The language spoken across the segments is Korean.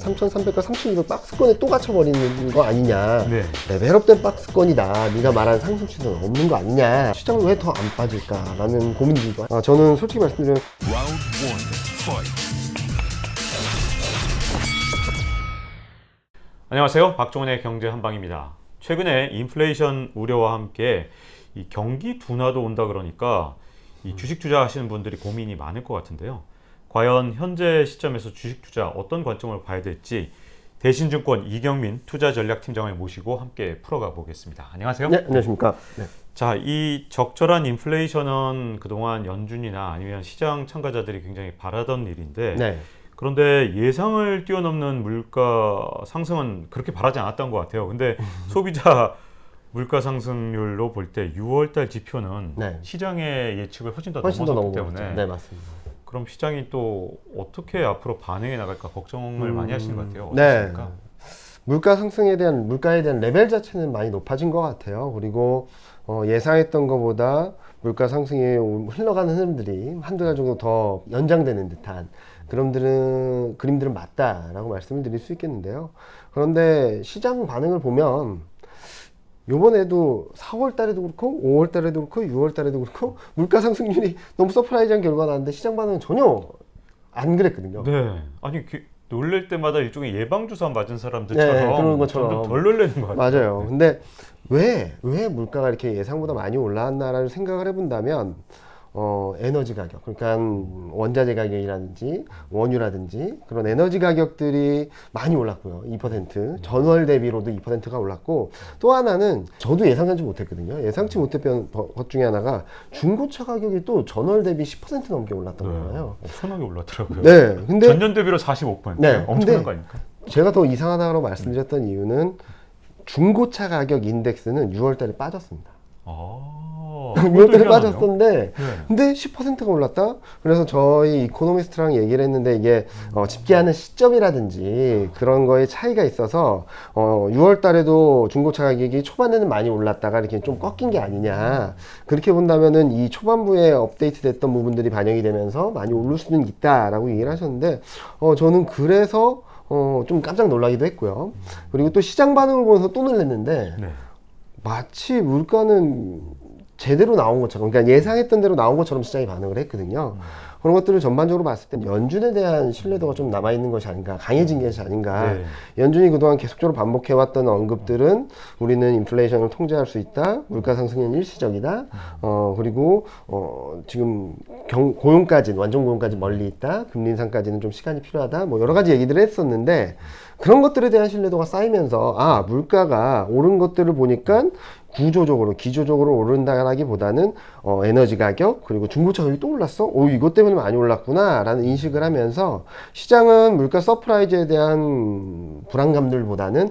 3,300과 3,200 박스권에 또 갇혀버리는 거 아니냐. 네. 레벨업된 박스권이다. 네가 말한 상승 추세는 없는 거 아니냐. 시장은 왜 더 안 빠질까라는 고민들도 저는 솔직히 말씀드리면 안녕하세요. 박종원의 경제 한방입니다. 최근에 인플레이션 우려와 함께 이 경기 둔화도 온다 그러니까 이 주식 투자하시는 분들이 고민이 많을 것 같은데요. 과연 현재 시점에서 주식 투자 어떤 관점으로 봐야 될지 대신증권 이경민 투자전략팀장을 모시고 함께 풀어가 보겠습니다. 안녕하세요. 네, 안녕하십니까. 네. 자, 이 적절한 인플레이션은 그동안 연준이나 아니면 시장 참가자들이 굉장히 바라던 일인데 네. 그런데 예상을 뛰어넘는 물가 상승은 그렇게 바라지 않았던 것 같아요. 근데 소비자 물가 상승률로 볼 때 6월달 지표는 네. 시장의 예측을 훨씬 더 훨씬 더 넘어섰기 넘어갔죠. 때문에 네, 맞습니다. 그럼 시장이 또 어떻게 앞으로 반응해 나갈까 걱정을 많이 하시는 것 같아요. 네. 어떻습니까? 물가에 대한 레벨 자체는 많이 높아진 것 같아요. 그리고 예상했던 것보다 물가 상승이 흘러가는 흐름들이 한두 달 정도 더 연장되는 듯한 그림들은 맞다라고 말씀을 드릴 수 있겠는데요. 그런데 시장 반응을 보면 요번에도 4월 달에도 그렇고 5월 달에도 그렇고 6월 달에도 그렇고 물가 상승률이 너무 서프라이즈한 결과가 나왔는데 시장 반응은 전혀 안 그랬거든요. 네. 아니 놀랄 때마다 일종의 예방주사 맞은 사람들처럼 네, 그런 것처럼 점점 덜 놀라는 것 같아요. 맞아요. 근데 왜 물가가 이렇게 예상보다 많이 올라왔나라는 생각을 해본다면 에너지 가격, 그러니까 원자재 가격이라든지 원유라든지 그런 에너지 가격들이 많이 올랐고요. 2% 전월 대비로도 2%가 올랐고, 또 하나는 저도 예상하지 못했거든요. 예상치 못했던 것 중에 하나가 중고차 가격이 또 전월 대비 10% 넘게 올랐던 거예요. 엄청나게 올랐더라고요. 네, 근데 전년 대비로 45%. 네, 엄청난 거 아닙니까? 제가 더 이상하다고 말씀드렸던 이유는 중고차 가격 인덱스는 6월 달에 빠졌습니다. 6월 달에 빠졌었는데, 네. 근데 10%가 올랐다? 그래서 저희 이코노미스트랑 얘기를 했는데, 이게 집계하는 시점이라든지 그런 거에 차이가 있어서 6월 달에도 중고차 가격이 초반에는 많이 올랐다가 이렇게 좀 꺾인 게 아니냐. 그렇게 본다면은 이 초반부에 업데이트 됐던 부분들이 반영이 되면서 많이 오를 수는 있다라고 얘기를 하셨는데, 저는 그래서 좀 깜짝 놀라기도 했고요. 그리고 또 시장 반응을 보면서 또 놀랐는데, 네. 마치 물가는 제대로 나온 것처럼, 그러니까 예상했던 대로 나온 것처럼 시장이 반응을 했거든요. 그런 것들을 전반적으로 봤을 때 연준에 대한 신뢰도가 좀 남아있는 것이 아닌가, 강해진 것이 아닌가. 네. 연준이 그동안 계속적으로 반복해왔던 언급들은 우리는 인플레이션을 통제할 수 있다, 물가 상승은 일시적이다, 그리고 지금 고용까지는, 완전 고용까지 멀리 있다, 금리 인상까지는 좀 시간이 필요하다, 뭐 여러 가지 얘기들을 했었는데, 그런 것들에 대한 신뢰도가 쌓이면서 물가가 오른 것들을 보니까 기조적으로 오른다라기보다는 에너지 가격, 그리고 중고차 가격이 또 올랐어? 이것 때문에 많이 올랐구나 라는 인식을 하면서 시장은 물가 서프라이즈에 대한 불안감들보다는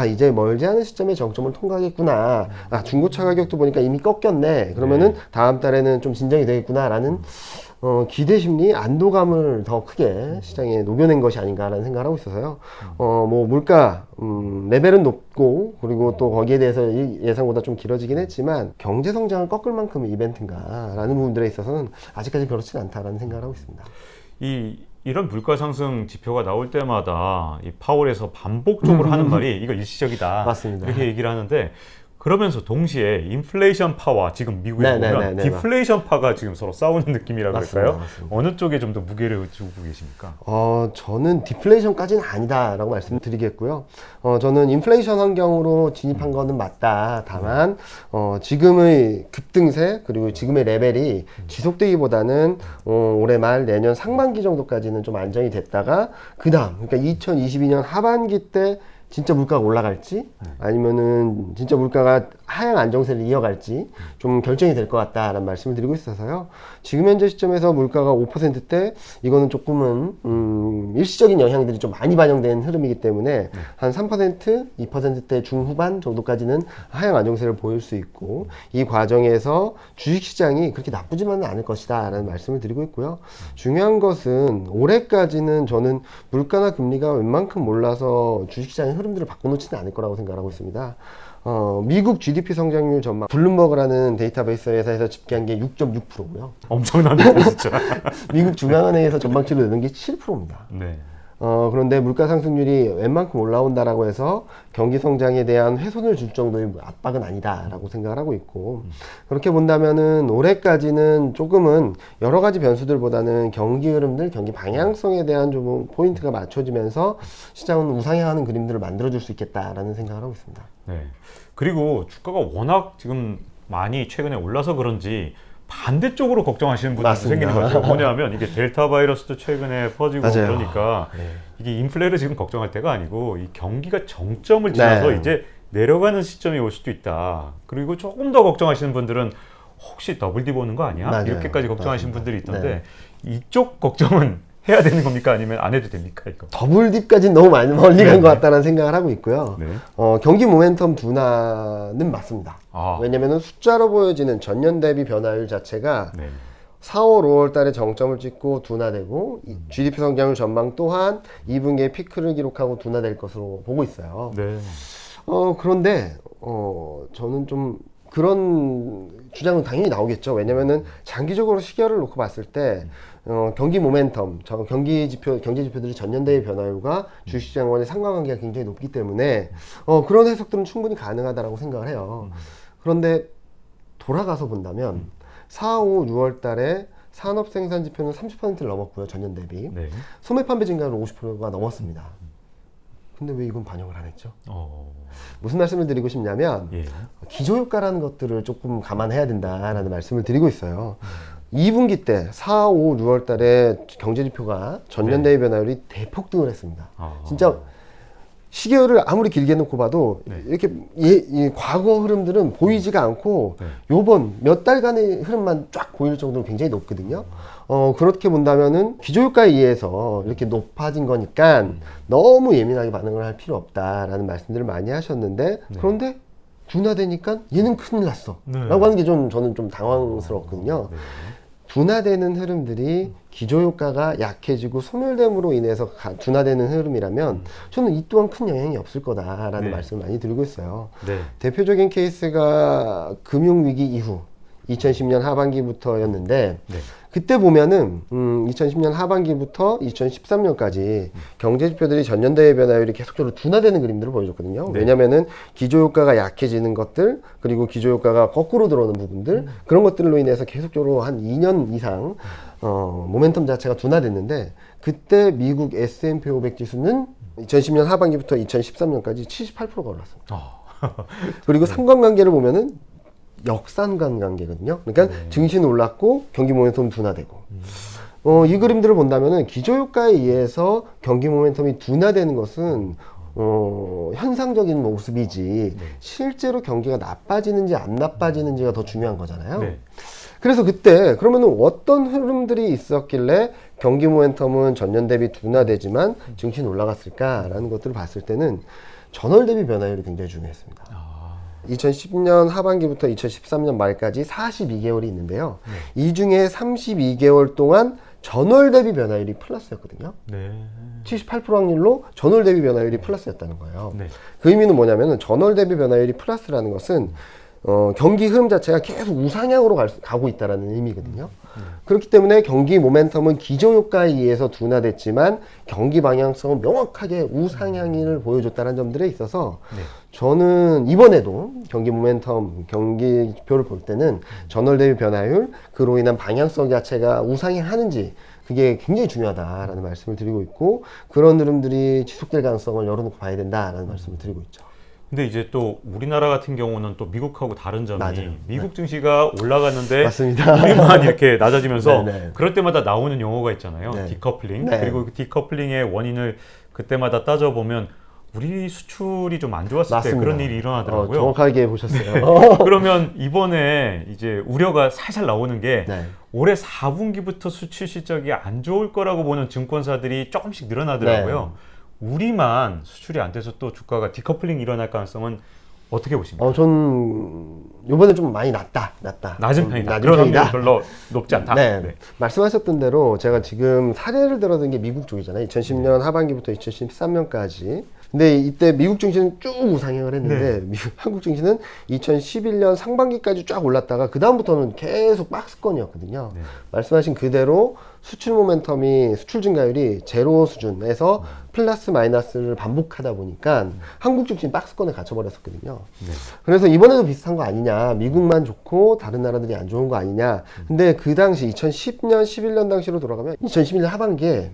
이제 멀지 않은 시점에 정점을 통과하겠구나, 중고차 가격도 보니까 이미 꺾였네, 그러면은 다음 달에는 좀 진정이 되겠구나 라는 기대 심리, 안도감을 더 크게 시장에 녹여낸 것이 아닌가라는 생각을 하고 있어서요. 물가, 레벨은 높고, 그리고 또 거기에 대해서 예상보다 좀 길어지긴 했지만, 경제 성장을 꺾을 만큼의 이벤트인가, 라는 부분들에 있어서는 아직까지 그렇진 않다라는 생각을 하고 있습니다. 이런 물가 상승 지표가 나올 때마다 이 파월에서 반복적으로 하는 말이 이거 일시적이다. 맞습니다. 이렇게 얘기를 하는데, 그러면서 동시에 인플레이션 파와 지금 미국에 보면 디플레이션 파가 지금 서로 싸우는 느낌이라 그럴까요? 맞습니다. 어느 쪽에 좀 더 무게를 두고 계십니까? 저는 디플레이션까지는 아니다라고 말씀드리겠고요. 저는 인플레이션 환경으로 진입한 거는 맞다. 다만 지금의 급등세, 그리고 지금의 레벨이 지속되기보다는 올해 말 내년 상반기 정도까지는 좀 안정이 됐다가 그다음, 그러니까 2022년 하반기 때 진짜 물가가 올라갈지 아니면은 진짜 물가가 하향 안정세를 이어갈지 좀 결정이 될 것 같다라는 말씀을 드리고 있어서요. 지금 현재 시점에서 물가가 5%대 이거는 조금은 일시적인 영향들이 좀 많이 반영된 흐름이기 때문에 한 3%, 2%대 중후반 정도까지는 하향 안정세를 보일 수 있고, 이 과정에서 주식시장이 그렇게 나쁘지만은 않을 것이다 라는 말씀을 드리고 있고요. 중요한 것은 올해까지는 저는 물가나 금리가 웬만큼 올라서 주식시장의 흐름들을 바꿔놓지는 않을 거라고 생각하고 있습니다. 미국 GDP 성장률 전망, 블룸버그라는 데이터베이스 회사에서 집계한 게 6.6%고요. 엄청난데 진짜. 미국 중앙은행에서 전망치로 내는 게 7%입니다. 네. 그런데 물가 상승률이 웬만큼 올라온다라고 해서 경기 성장에 대한 훼손을 줄 정도의 압박은 아니다라고 생각을 하고 있고, 그렇게 본다면은 올해까지는 조금은 여러 가지 변수들보다는 경기 흐름들, 경기 방향성에 대한 좀 포인트가 맞춰지면서 시장은 우상향하는 그림들을 만들어줄 수 있겠다라는 생각을 하고 있습니다. 네. 그리고 주가가 워낙 지금 많이 최근에 올라서 그런지 반대쪽으로 걱정하시는 분들도 맞습니다. 생기는 것 같아요. 뭐냐면 이게 델타 바이러스도 최근에 퍼지고 맞아요. 그러니까 이게 인플레를 지금 걱정할 때가 아니고 이 경기가 정점을 지나서 이제 내려가는 시점이 올 수도 있다. 그리고 조금 더 걱정하시는 분들은 혹시 더블 D 보는 거 아니야? 맞아요. 이렇게까지 걱정하시는 맞습니다. 분들이 있던데 이쪽 걱정은 해야 되는 겁니까? 아니면 안 해도 됩니까? 이거? 더블 딥까지는 너무 많이 멀리 간 것 같다는 생각을 하고 있고요. 네. 경기 모멘텀 둔화는 맞습니다. 아. 왜냐면은 숫자로 보여지는 전년 대비 변화율 자체가 네. 4월, 5월 달에 정점을 찍고 둔화되고 GDP 성장률 전망 또한 2분기에 피크를 기록하고 둔화될 것으로 보고 있어요. 네. 그런데 저는 좀 그런 주장은 당연히 나오겠죠. 왜냐면은 장기적으로 시계를 놓고 봤을 때 경기 모멘텀, 경제 지표들이 전년 대비 변화율과 주식시장과의 상관관계가 굉장히 높기 때문에 그런 해석들은 충분히 가능하다라고 생각을 해요. 그런데 돌아가서 본다면 4, 5, 6월 달에 산업 생산 지표는 30%를 넘었고요. 전년 대비. 네. 소매 판매 증가율은 50%가 넘었습니다. 근데 왜 이건 반영을 안 했죠? 무슨 말씀을 드리고 싶냐면 예. 기저효과라는 것들을 조금 감안해야 된다라는 말씀을 드리고 있어요. 2분기 때 4, 5, 6월 달에 경제지표가 전년 대비 변화율이 대폭등을 했습니다. 진짜 시계열을 아무리 길게 놓고 봐도 이렇게 이 과거 흐름들은 보이지가 않고 요번 몇 달간의 흐름만 쫙 보일 정도로 굉장히 높거든요. 그렇게 본다면은 기저효과에 의해서 이렇게 높아진 거니까 너무 예민하게 반응을 할 필요 없다라는 말씀들을 많이 하셨는데 그런데 둔화되니까 얘는 큰일 났어 라고 하는 게 저는 좀 당황스럽거든요. 둔화되는 흐름들이 기저효과가 약해지고 소멸됨으로 인해서 둔화되는 흐름이라면 저는 이 또한 큰 영향이 없을 거다라는 말씀을 많이 드리고 있어요. 대표적인 케이스가 금융위기 이후 2010년 하반기부터였는데 그때 보면은 2010년 하반기부터 2013년까지 경제지표들이 전년 대비 변화율이 계속적으로 둔화되는 그림들을 보여줬거든요. 왜냐면은 기저효과가 약해지는 것들 그리고 기저효과가 거꾸로 들어오는 부분들 그런 것들로 인해서 계속적으로 한 2년 이상 모멘텀 자체가 둔화됐는데 그때 미국 S&P 500 지수는 2010년 하반기부터 2013년까지 78%가 올랐습니다. 그리고 상관관계를 보면은 역산관 관계거든요. 그러니까 증시는 올랐고 경기 모멘텀 둔화되고. 이 그림들을 본다면은 기저효과에 의해서 경기 모멘텀이 둔화되는 것은 현상적인 모습이지 실제로 경기가 나빠지는지 안 나빠지는지가 더 중요한 거잖아요. 그래서 그때 그러면은 어떤 흐름들이 있었길래 경기 모멘텀은 전년 대비 둔화되지만 증시는 올라갔을까라는 것들을 봤을 때는 전월 대비 변화율이 굉장히 중요했습니다. 2010년 하반기부터 2013년 말까지 42개월이 있는데요. 이 중에 32개월 동안 전월 대비 변화율이 플러스였거든요. 78% 확률로 전월 대비 변화율이 플러스였다는 거예요. 그 의미는 뭐냐면 전월 대비 변화율이 플러스라는 것은 경기 흐름 자체가 계속 우상향으로 가고 있다는 의미거든요. 그렇기 때문에 경기 모멘텀은 기저효과에 의해서 둔화됐지만 경기 방향성은 명확하게 우상향을 보여줬다는 점들에 있어서 저는 이번에도 경기 모멘텀, 경기 지표를 볼 때는 전월 대비 변화율, 그로 인한 방향성 자체가 우상향하는지 그게 굉장히 중요하다라는 말씀을 드리고 있고 그런 흐름들이 지속될 가능성을 열어놓고 봐야 된다라는 말씀을 드리고 있죠. 근데 이제 또 우리나라 같은 경우는 또 미국하고 다른 점이 맞아요. 미국 증시가 올라갔는데 맞습니다. 우리만 이렇게 낮아지면서 네네. 그럴 때마다 나오는 용어가 있잖아요. 디커플링. 그리고 그 디커플링의 원인을 그때마다 따져보면 우리 수출이 좀 안 좋았을 맞습니다. 때 그런 일이 일어나더라고요. 정확하게 보셨어요. 그러면 이번에 이제 우려가 살살 나오는 게 네. 올해 4분기부터 수출 실적이 안 좋을 거라고 보는 증권사들이 조금씩 늘어나더라고요. 우리만 수출이 안 돼서 또 주가가 디커플링 일어날 가능성은 어떻게 보십니까? 전 이번에 좀 많이 낮다. 낮은 편이다. 낮은 그런 편이다. 확률이 별로 높지 않다. 말씀하셨던 대로 제가 지금 사례를 들어든 게 미국 쪽이잖아요. 2010년 하반기부터 2013년까지. 근데 이때 미국 증시는 쭉 우상향을 했는데 한국 증시는 2011년 상반기까지 쫙 올랐다가 그 다음부터는 계속 박스권이었거든요. 말씀하신 그대로 수출 모멘텀이 수출 증가율이 제로 수준에서 플러스 마이너스를 반복하다 보니까 한국 증시 박스권에 갇혀버렸었거든요. 그래서 이번에도 비슷한 거 아니냐, 미국만 좋고 다른 나라들이 안 좋은 거 아니냐. 근데 그 당시 2010년 11년 당시로 돌아가면 2011년 하반기에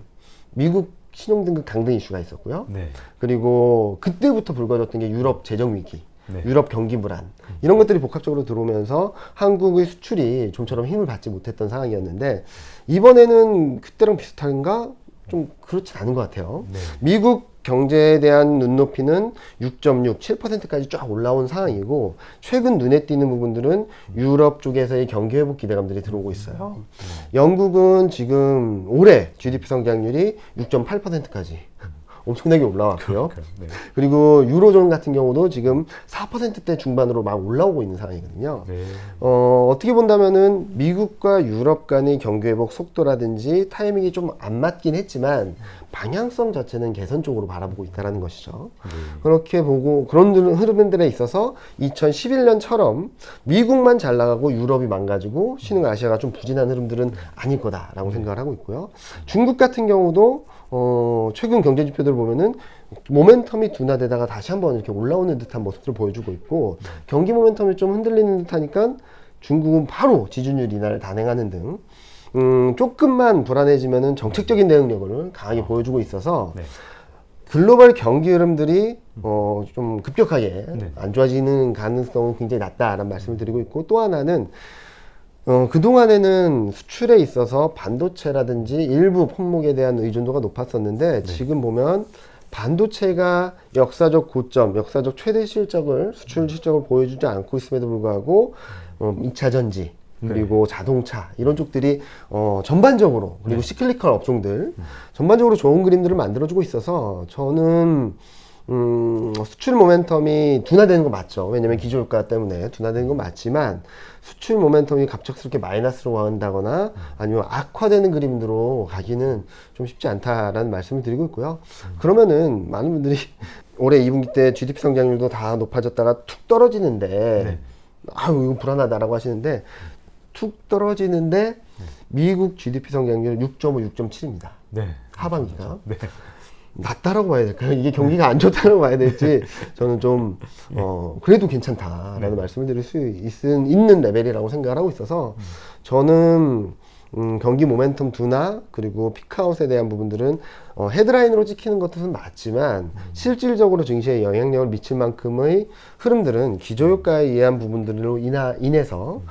미국 신용등급 강등 이슈가 있었고요. 네. 그리고 그때부터 불거졌던 게 유럽 재정 위기, 네. 유럽 경기 불안, 이런 것들이 복합적으로 들어오면서 한국의 수출이 좀처럼 힘을 받지 못했던 상황이었는데, 이번에는 그때랑 비슷한가? 좀 그렇진 않은 것 같아요. 네. 미국 경제에 대한 눈높이는 6.6, 7%까지 쫙 올라온 상황이고, 최근 눈에 띄는 부분들은 유럽 쪽에서의 경기 회복 기대감들이 들어오고 있어요. 영국은 지금 올해 GDP 성장률이 6.8%까지 엄청나게 올라왔고요. 네. 그리고 유로존 같은 경우도 지금 4%대 중반으로 막 올라오고 있는 상황이거든요. 네. 어떻게 본다면은 미국과 유럽 간의 경기 회복 속도라든지 타이밍이 좀 안 맞긴 했지만 방향성 자체는 개선 쪽으로 바라보고 있다는 것이죠. 그렇게 보고 그런 흐름들에 있어서 2011년처럼 미국만 잘 나가고 유럽이 망가지고 신흥아시아가 좀 부진한 흐름들은 아닐 거다라고 생각을 하고 있고요. 중국 같은 경우도 최근 경제 지표들 보면은 모멘텀이 둔화되다가 다시 한번 이렇게 올라오는 듯한 모습들을 보여주고 있고, 경기 모멘텀이 좀 흔들리는 듯하니까 중국은 바로 지준율 인하를 단행하는 등 조금만 불안해지면은 정책적인 대응력을 강하게 보여주고 있어서 네. 글로벌 경기 흐름들이 좀 급격하게 네. 안 좋아지는 가능성은 굉장히 낮다라는 말씀을 드리고 있고, 또 하나는 그동안에는 수출에 있어서 반도체라든지 일부 품목에 대한 의존도가 높았었는데, 지금 보면 반도체가 역사적 고점, 역사적 최대 실적을, 수출 실적을 보여주지 않고 있음에도 불구하고 2차 전지, 그리고 자동차 이런 쪽들이 전반적으로, 그리고 시클리컬 업종들 전반적으로 좋은 그림들을 만들어주고 있어서, 저는 수출 모멘텀이 둔화되는 거 맞죠. 왜냐면 기저효과 때문에 둔화되는 건 맞지만, 수출 모멘텀이 갑작스럽게 마이너스로 간다거나 아니면 악화되는 그림으로 가기는 좀 쉽지 않다라는 말씀을 드리고 있고요. 그러면은 많은 분들이 올해 2분기 때 GDP 성장률도 다 높아졌다가 툭 떨어지는데, 네. 아유 이거 불안하다라고 하시는데, 툭 떨어지는데 미국 GDP 성장률 6.5, 6.7입니다. 네. 하반기가. 네. 낮다라고 봐야 될까요? 이게 경기가 안 좋다라고 봐야 될지, 저는 좀 그래도 괜찮다라는 말씀을 드릴 수 있는 레벨이라고 생각을 하고 있어서, 저는 경기 모멘텀 둔화 그리고 피크아웃에 대한 부분들은 헤드라인으로 찍히는 것은 맞지만 실질적으로 증시에 영향력을 미칠 만큼의 흐름들은 기저효과에 의한 부분들로 인해서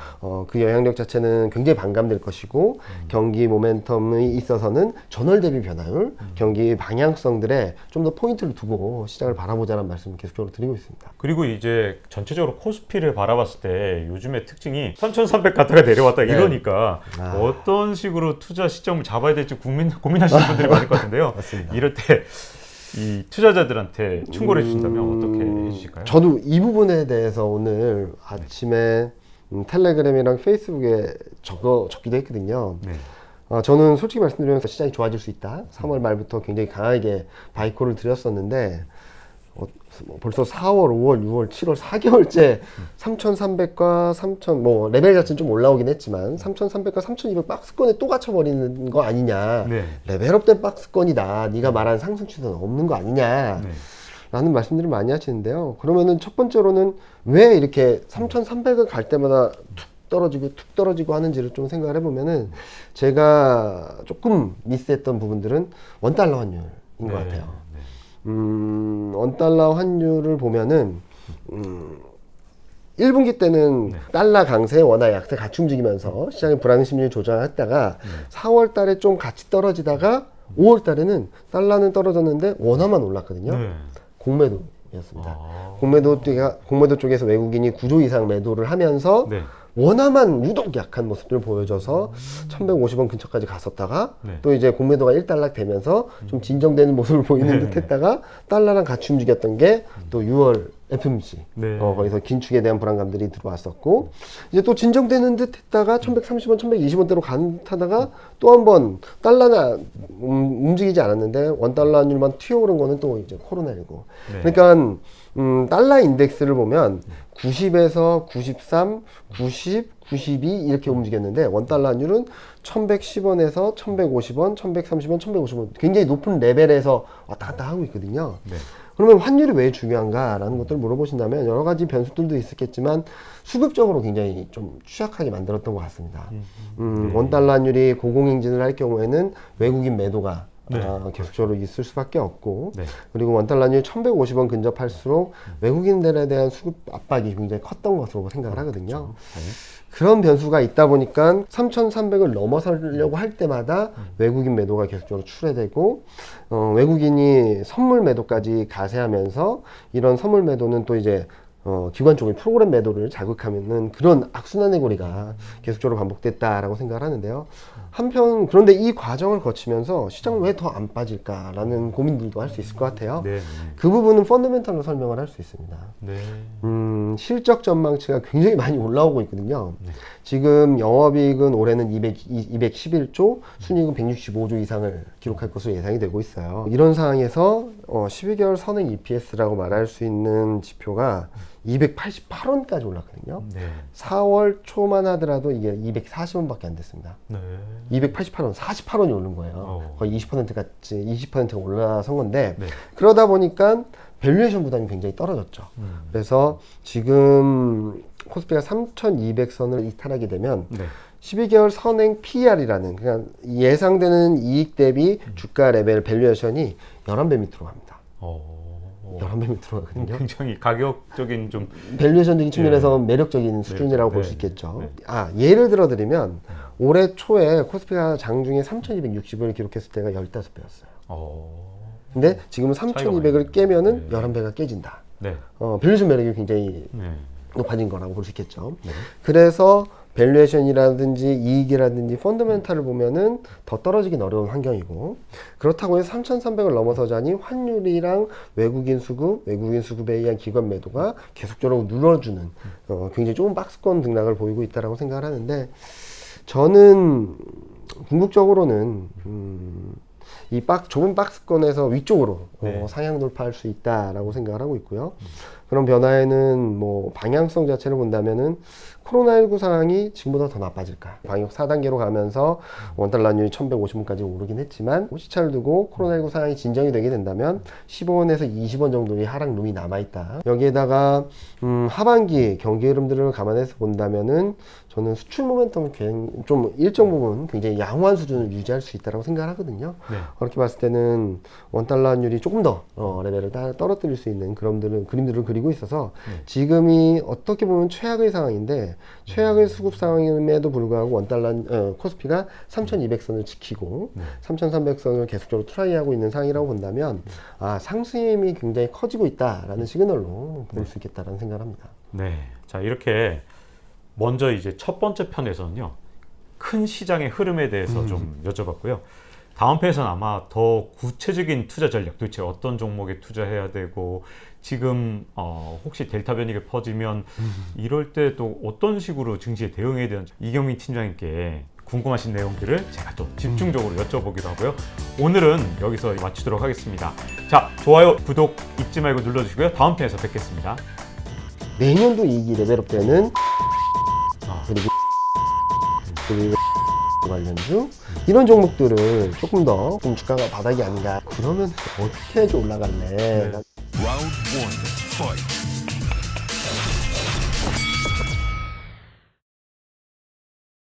그 영향력 자체는 굉장히 반감될 것이고, 경기 모멘텀에 있어서는 전월 대비 변화율, 경기 방향성들에 좀 더 포인트를 두고 시장을 바라보자는 말씀을 계속적으로 드리고 있습니다. 그리고 이제 전체적으로 코스피를 바라봤을 때 요즘의 특징이 3,300 갔다가 내려왔다 이러니까 어떤 식으로 투자 시점을 잡아야 될지 고민하시는 분들이 많을 것 같은데요. 맞습니다. 이럴 때 이 투자자들한테 충고를 해주신다면 어떻게 해주실까요? 저도 이 부분에 대해서 오늘 아침에 텔레그램이랑 페이스북에 적기도 했거든요. 네. 저는 솔직히 말씀드리면서 시장이 좋아질 수 있다. 3월 말부터 굉장히 강하게 바이콜을 드렸었는데, 벌써 4월, 5월, 6월, 7월 4개월째 3,300과 3,000, 뭐 레벨 자체는 좀 올라오긴 했지만 3,300과 3,200 박스권에 또 갇혀버리는 거 아니냐. 네. 레벨업된 박스권이다. 네가 말한 상승 추세는 없는 거 아니냐. 네. 라는 말씀들을 많이 하시는데요. 그러면은 첫 번째로는 왜 이렇게 3,300을 갈 때마다 툭 떨어지고 하는지를 좀 생각을 해보면은, 제가 조금 미스했던 부분들은 원달러 환율인 것 같아요. 원달러 환율을 보면은 1분기 때는 달러 강세, 원화 약세 같이 움직이면서 시장의 불안 심리를 조정했다가 4월 달에 좀 같이 떨어지다가 5월 달에는 달러는 떨어졌는데 원화만 올랐거든요. 네. 공매도였습니다. 공매도 쪽에서 외국인이 9조 이상 매도를 하면서 네. 원화만 유독 약한 모습들을 보여줘서 1150원 근처까지 갔었다가 또 이제 공매도가 1달러 되면서 좀 진정되는 모습을 보이는 듯 했다가 달러랑 같이 움직였던 게 또 6월 FMC. 네. 거기서 긴축에 대한 불안감들이 들어왔었고, 이제 또 진정되는 듯 했다가 1130원, 1120원대로 가다가 또 한 번 달러나 움직이지 않았는데 원달러 환율만 튀어오른 거는 또 이제 코로나19. 네. 그러니까 달러 인덱스를 보면 90에서 93, 90, 92 이렇게 움직였는데 원달러 환율은 1110원에서 1150원, 1130원, 1150원 굉장히 높은 레벨에서 왔다 갔다 하고 있거든요. 네. 그러면 환율이 왜 중요한가라는 것들을 물어보신다면 여러 가지 변수들도 있었겠지만 수급적으로 굉장히 좀 취약하게 만들었던 것 같습니다. 원달러 환율이 고공행진을 할 경우에는 외국인 매도가 네. 계속적으로 있을 수밖에 없고, 네. 그리고 원달러 환율이 1150원 근접할수록 외국인들에 대한 수급 압박이 굉장히 컸던 것으로 생각을 하거든요. 네. 그런 변수가 있다 보니까 3,300을 넘어서려고 할 때마다 외국인 매도가 계속적으로 출회되고, 외국인이 선물 매도까지 가세하면서 이런 선물 매도는 또 이제 기관 쪽의 프로그램 매도를 자극하는 그런 악순환의 고리가 계속적으로 반복됐다라고 생각을 하는데요. 한편 그런데 이 과정을 거치면서 시장은 왜 더 안 빠질까라는 고민들도 할 수 있을 것 같아요. 네. 그 부분은 펀더멘털로 설명을 할 수 있습니다. 네. 실적 전망치가 굉장히 많이 올라오고 있거든요. 지금 영업이익은 올해는 211조, 순이익은 165조 이상을 기록할 것으로 예상이 되고 있어요. 이런 상황에서 12개월 선행 EPS라고 말할 수 있는 지표가 288원까지 올랐거든요. 네. 4월 초만 하더라도 이게 240원밖에 안 됐습니다. 네. 288원, 48원이 오른 거예요. 거의 20%가 올라선 건데, 네. 그러다 보니까 밸류에이션 부담이 굉장히 떨어졌죠. 그래서 지금 코스피가 3,200선을 이탈하게 되면 네. 12개월 선행 PER이라는 그냥 예상되는 이익 대비 주가 레벨 밸류에이션이 11배 밑으로 갑니다. 11배 밑으로 가거든요. 굉장히 가격적인 좀 밸류에이션적인 측면에서 매력적인 수준이라고 볼 수 있겠죠. 예를 들어 드리면 올해 초에 코스피가 장중에 3,260을 기록했을 때가 15배였어요. 근데 지금은 3,200을 깨면은 11배가 깨진다. 네. 밸류에이션 매력이 굉장히 네. 높아진 거라고 볼 수 있겠죠. 네. 그래서 밸류에이션이라든지 이익이라든지 펀더멘탈을 보면은 더 떨어지긴 어려운 환경이고, 그렇다고 해서 3,300을 넘어서자니 환율이랑 외국인 수급에 의한 기관 매도가 계속적으로 눌러주는 굉장히 좁은 박스권 등락을 보이고 있다라고 생각을 하는데, 저는 궁극적으로는 이 좁은 박스권에서 위쪽으로 상향 돌파할 수 있다라고 생각을 하고 있고요. 그런 변화에는 뭐 방향성 자체를 본다면은 코로나19 상황이 지금보다 더 나빠질까? 방역 4단계로 가면서 원달러 환율이 1,150원까지 오르긴 했지만 시차를 두고 코로나19 상황이 진정이 되게 된다면 15원에서 20원 정도의 하락룸이 남아있다. 여기에다가 하반기 경기 흐름들을 감안해서 본다면은 저는 수출 모멘텀은 좀 일정 부분 굉장히 양호한 수준을 유지할 수 있다고 생각을 하거든요. 네. 그렇게 봤을 때는 원달러 환율이 조금 더 레벨을 떨어뜨릴 수 있는 그림들을 그리고 있어서 지금이 어떻게 보면 최악의 상황인데, 최악의 수급 상황임에도 불구하고 코스피가 3,200선을 지키고 3,300선을 계속적으로 트라이하고 있는 상황이라고 본다면 상승의 힘이 굉장히 커지고 있다라는 시그널로 볼 수 있겠다라는 생각을 합니다. 네. 자, 이렇게 먼저 이제 첫 번째 편에서는요, 큰 시장의 흐름에 대해서 좀 여쭤봤고요. 다음 편에서는 아마 더 구체적인 투자 전략, 도대체 어떤 종목에 투자해야 되고, 지금 혹시 델타 변이가 퍼지면 이럴 때 또 어떤 식으로 증시에 대응해야 되는지 이경민 팀장님께 궁금하신 내용들을 제가 또 집중적으로 여쭤보기도 하고요. 오늘은 여기서 마치도록 하겠습니다. 자, 좋아요, 구독 잊지 말고 눌러주시고요. 다음 편에서 뵙겠습니다. 내년도 이익이 레벨업 되는 그리고 관련주 이런 종목들을 조금 더 주가가 바닥이 아닌가, 그러면 어떻게 해야지 올라갈래? Round 1, fight.